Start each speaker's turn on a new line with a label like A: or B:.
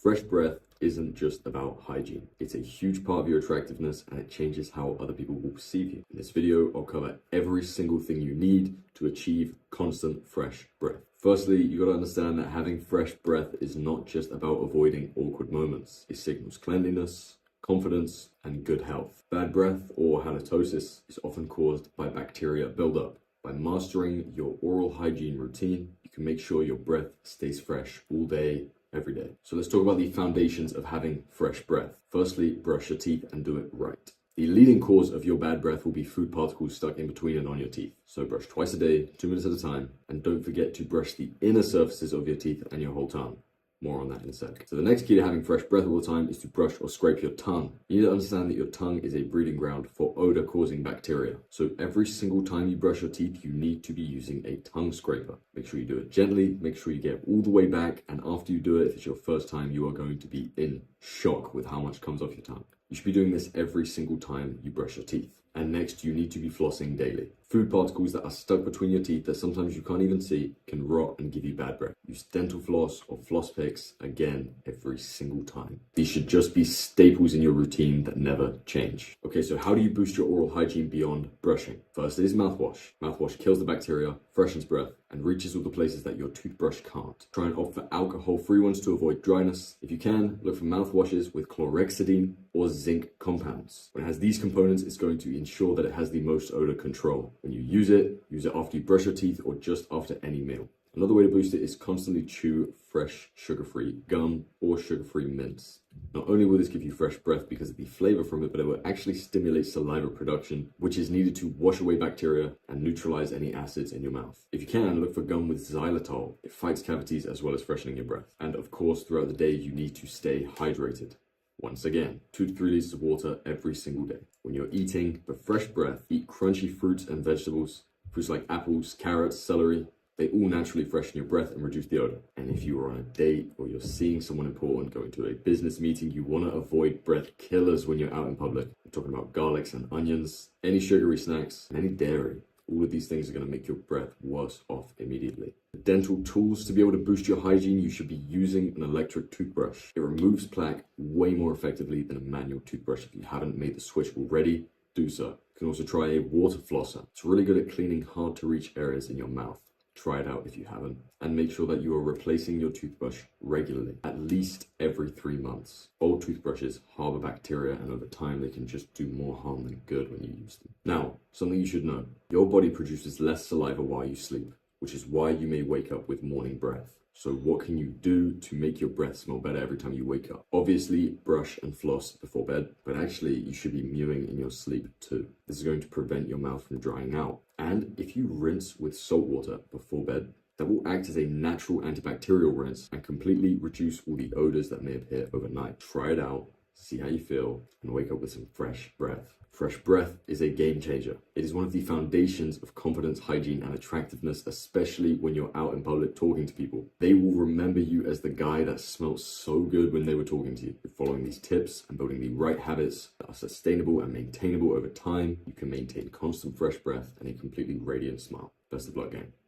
A: Fresh breath isn't just about hygiene. It's a huge part of your attractiveness and it changes how other people will perceive you. In this video, I'll cover every single thing you need to achieve constant fresh breath. Firstly, you gotta understand that having fresh breath is not just about avoiding awkward moments. It signals cleanliness, confidence, and good health. Bad breath, or halitosis, is often caused by bacteria buildup. By mastering your oral hygiene routine, you can make sure your breath stays fresh all day, every day. So let's talk about the foundations of having fresh breath. Firstly, brush your teeth and do it right. The leading cause of your bad breath will be food particles stuck in between and on your teeth. So brush twice a day, 2 minutes at a time, and don't forget to brush the inner surfaces of your teeth and your whole tongue. More on that in a sec. So the next key to having fresh breath all the time is to brush or scrape your tongue. You need to understand that your tongue is a breeding ground for odor-causing bacteria. So every single time you brush your teeth, you need to be using a tongue scraper. Make sure you do it gently, make sure you get all the way back, and after you do it, if it's your first time, you are going to be in shock with how much comes off your tongue. You should be doing this every single time you brush your teeth. And next, you need to be flossing daily. Food particles that are stuck between your teeth that sometimes you can't even see can rot and give you bad breath. Use dental floss or floss picks again every single time. These should just be staples in your routine that never change. Okay, so how do you boost your oral hygiene beyond brushing? First is mouthwash. Mouthwash kills the bacteria, freshens breath, and reaches all the places that your toothbrush can't. Try and opt for alcohol-free ones to avoid dryness. If you can, look for mouthwashes with chlorhexidine or zinc compounds. When it has these components, it's going to ensure that it has the most odor control. When you use it after you brush your teeth or just after any meal. Another way to boost it is constantly chew fresh sugar-free gum or sugar-free mints. Not only will this give you fresh breath because of the flavor from it, but it will actually stimulate saliva production, which is needed to wash away bacteria and neutralize any acids in your mouth. If you can, look for gum with xylitol. It fights cavities as well as freshening your breath. And of course, throughout the day, you need to stay hydrated. Once again, 2 to 3 liters of water every single day. When you're eating for fresh breath, eat crunchy fruits and vegetables. Fruits like apples, carrots, celery, they all naturally freshen your breath and reduce the odor. And if you are on a date or you're seeing someone important, going to a business meeting, you want to avoid breath killers when you're out in public. I'm talking about garlics and onions, any sugary snacks, and any dairy. All of these things are going to make your breath worse off immediately. Dental tools. To be able to boost your hygiene, you should be using an electric toothbrush. It removes plaque way more effectively than a manual toothbrush. If you haven't made the switch already, do so. You can also try a water flosser. It's really good at cleaning hard to reach areas in your mouth. Try it out if you haven't. And make sure that you are replacing your toothbrush regularly, at least every 3 months. Old toothbrushes harbor bacteria and over time they can just do more harm than good when you use them. Now, something you should know. Your body produces less saliva while you sleep, which is why you may wake up with morning breath. So what can you do to make your breath smell better every time you wake up? Obviously, brush and floss before bed, but actually you should be mewing in your sleep too. This is going to prevent your mouth from drying out. And if you rinse with salt water before bed, that will act as a natural antibacterial rinse and completely reduce all the odors that may appear overnight. Try it out, see how you feel, and wake up with some fresh breath. Fresh breath is a game changer. It is one of the foundations of confidence, hygiene, and attractiveness, especially when you're out in public talking to people. They will remember you as the guy that smelled so good when they were talking to you. If following these tips and building the right habits that are sustainable and maintainable over time, you can maintain constant fresh breath and a completely radiant smile. Best of luck, gang.